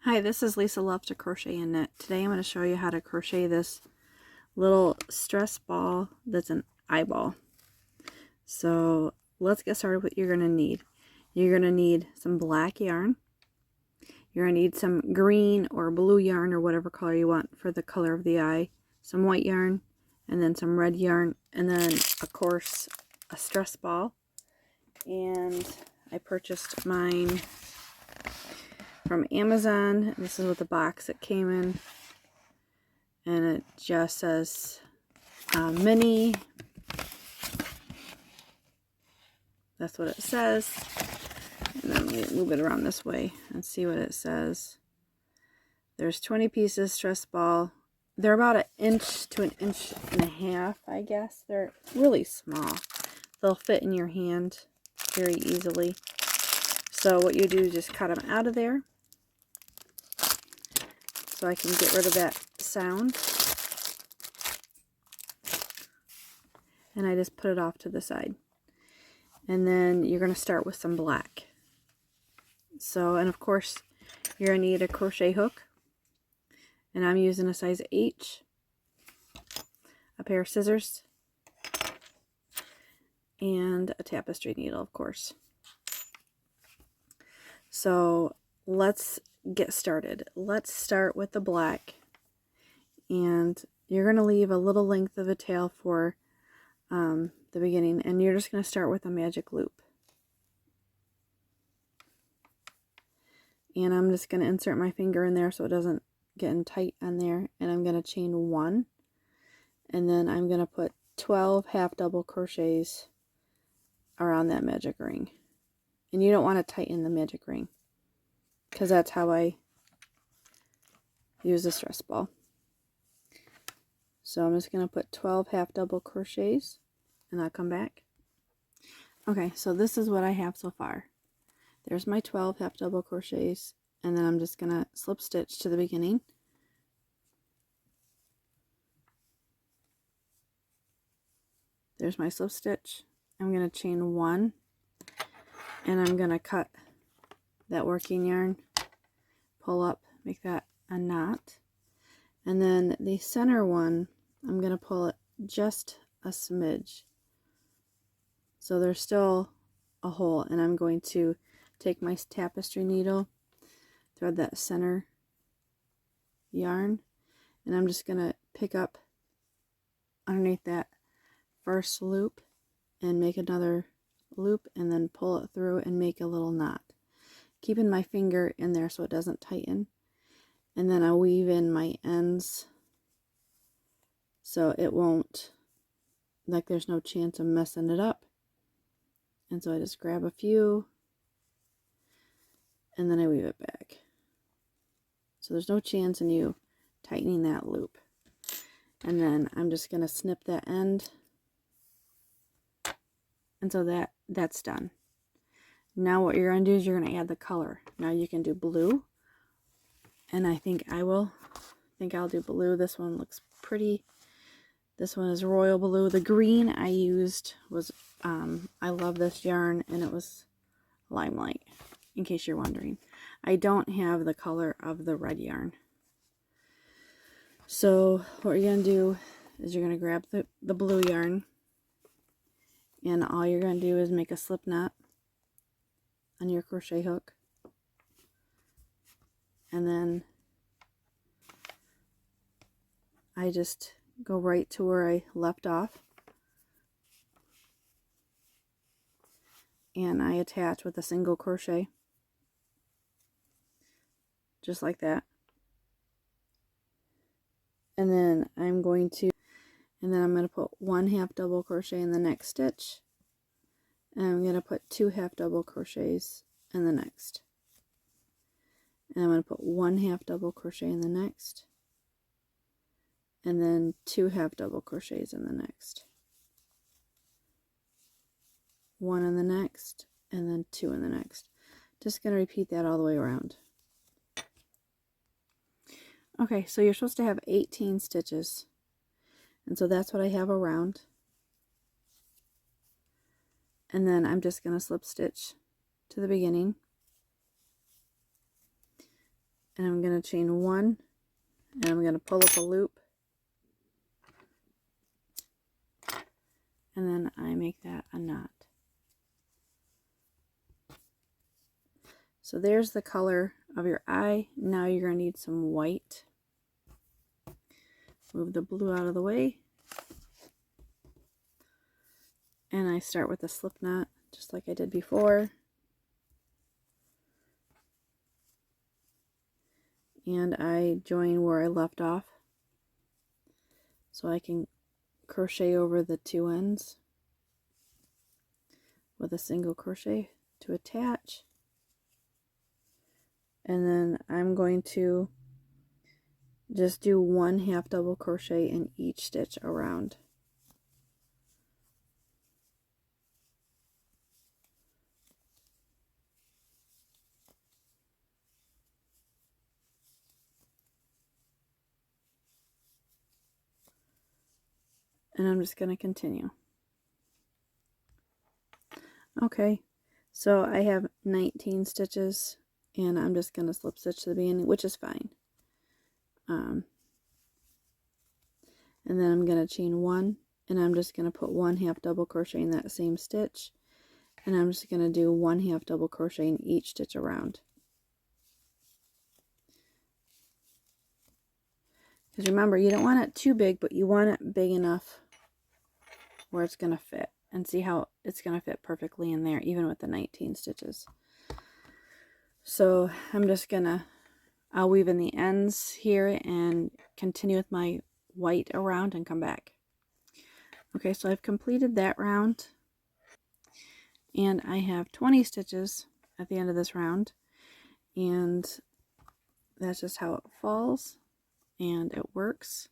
Hi, this is Lisa Love to Crochet and Knit. Today I'm going to show you how to crochet this little stress ball that's an eyeball. So let's get started with what you're going to need. You're going to need some black yarn. You're going to need some green or blue yarn or whatever color you want for the color of the eye. Some white yarn and then some red yarn and then of course a stress ball. And I purchased mine from Amazon. This is what the box it came in, and it just says mini. That's what it says. And then we move it around this way and see what it says. There's 20 pieces stress ball. They're about 1 inch to 1.5 inches, I guess. They're really small. They'll fit in your hand very easily. So what you do is just cut them out of there, so I can get rid of that sound. And I just put it off to the side. And then you're going to start with some black. So, and of course, you're going to need a crochet hook. And I'm using a size H. A pair of scissors. And a tapestry needle, of course. So, let's get started. Let's start with the black. And you're going to leave a little length of a tail for the beginning, and you're just going to start with a magic loop. And I'm just going to insert my finger in there so it doesn't get in tight on there, and I'm going to chain 1, and then I'm going to put 12 half double crochets around that magic ring. And you don't want to tighten the magic ring, because that's how I use the stress ball. So I'm just going to put 12 half double crochets, and I'll come back. Okay, so this is what I have so far. There's my 12 half double crochets, and then I'm just going to slip stitch to the beginning. There's my slip stitch. I'm going to chain 1, and I'm going to cut that working yarn, pull up, make that a knot, and then the center one, I'm going to pull it just a smidge. So there's still a hole, and I'm going to take my tapestry needle, thread that center yarn, and I'm just going to pick up underneath that first loop and make another loop, and then pull it through and make a little knot, keeping my finger in there so it doesn't tighten. And then I'll weave in my ends so it won't, like there's no chance of messing it up. And so I just grab a few, and then I weave it back. So there's no chance in you tightening that loop. And then I'm just going to snip that end. And so that's done. Now what you're going to do is you're going to add the color. Now you can do blue. And I think I'll do blue. This one looks pretty. This one is royal blue. The green I used was, I love this yarn, and it was Limelight, in case you're wondering. I don't have the color of the red yarn. So what you're going to do is you're going to grab the blue yarn, and all you're going to do is make a slip knot on your crochet hook. And then I just go right to where I left off, and I attach with a single crochet, just like that. And then I'm going to put 1 half double crochet in the next stitch, and I'm going to put 2 half double crochets in the next, and I'm going to put 1 half double crochet in the next, and then 2 half double crochets in the next, 1 in the next, and then 2 in the next. Just going to repeat that all the way around. Okay, so you're supposed to have 18 stitches, and so that's what I have around. And then I'm just going to slip stitch to the beginning, and I'm going to chain 1, and I'm going to pull up a loop, and then I make that a knot. So there's the color of your eye. Now you're going to need some white. Move the blue out of the way. And I start with a slip knot, just like I did before. And I join where I left off, so I can crochet over the 2 ends with a single crochet to attach. And then I'm going to just do 1 half double crochet in each stitch around. And I'm just going to continue. Okay, so I have 19 stitches, and I'm just going to slip stitch to the beginning, which is fine. And then I'm going to chain 1, and I'm just going to put 1 half double crochet in that same stitch, and I'm just going to do 1 half double crochet in each stitch around. Because remember, you don't want it too big, but you want it big enough where it's going to fit. And see how it's going to fit perfectly in there, even with the 19 stitches. So I'm just going to, I'll weave in the ends here and continue with my white around and come back. Okay, so I've completed that round. And I have 20 stitches at the end of this round. And that's just how it falls. And it works.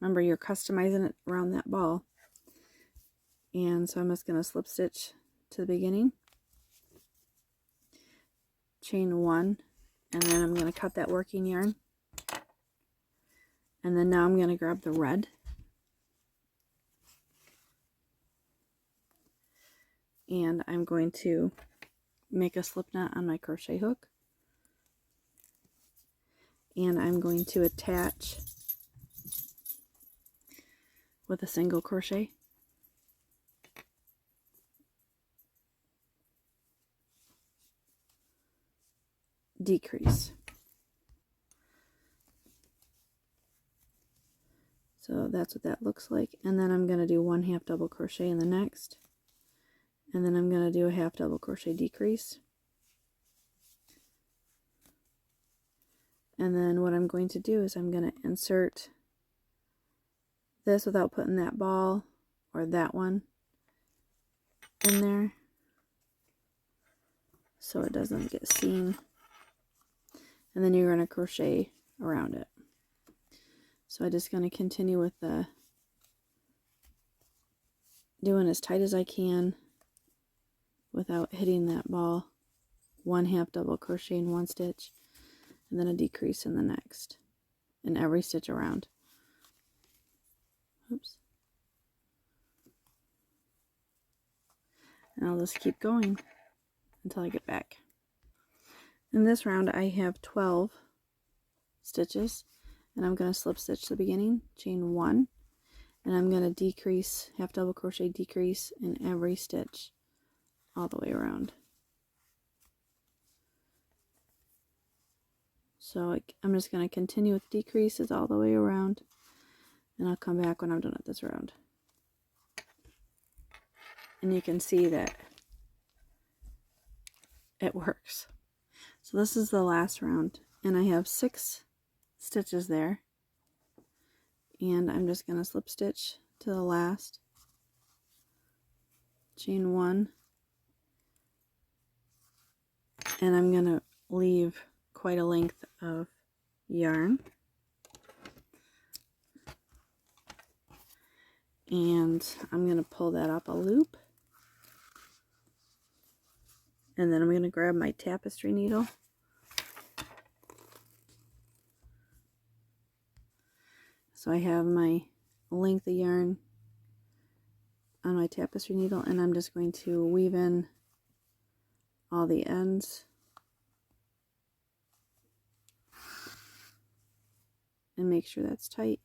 Remember, you're customizing it around that ball. And so I'm just going to slip stitch to the beginning, chain 1, and then I'm going to cut that working yarn. And then now I'm going to grab the red, and I'm going to make a slip knot on my crochet hook, and I'm going to attach with a single crochet. Decrease. So that's what that looks like. And then I'm going to do 1 half double crochet in the next. And then I'm going to do a half double crochet decrease. And then what I'm going to do is I'm going to insert this without putting that ball or that one in there, so it doesn't get seen. And then you're going to crochet around it. So I'm just going to continue with the doing as tight as I can without hitting that ball. 1 half double crochet in one stitch, and then a decrease in the next, in every stitch around. Oops. And I'll just keep going until I get back. In this round I have 12 stitches, and I'm going to slip stitch to the beginning, chain 1, and I'm going to decrease, half double crochet decrease in every stitch all the way around. So I'm just going to continue with decreases all the way around, and I'll come back when I'm done with this round. And you can see that it works. So this is the last round, and I have 6 stitches there, and I'm just going to slip stitch to the last, chain 1, and I'm going to leave quite a length of yarn, and I'm going to pull that up a loop, and then I'm going to grab my tapestry needle, so I have my length of yarn on my tapestry needle, and I'm just going to weave in all the ends and make sure that's tight.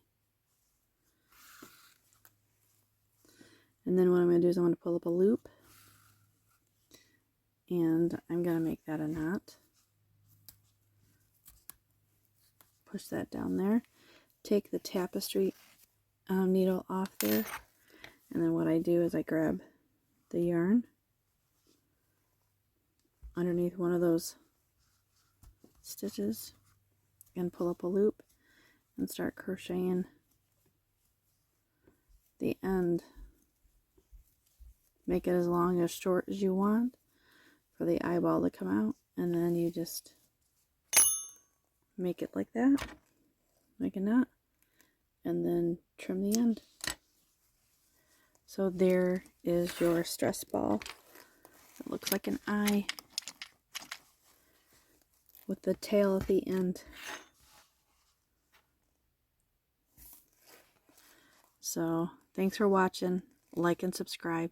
And then what I'm going to do is I'm going to pull up a loop, and I'm going to make that a knot. Push that down there. Take the tapestry needle off there, and then what I do is I grab the yarn underneath one of those stitches and pull up a loop and start crocheting the end. Make it as long as short as you want for the eyeball to come out, and then you just make it like that, make a knot, and then trim the end. So there is your stress ball. It looks like an eye with the tail at the end. So thanks for watching. Like and subscribe.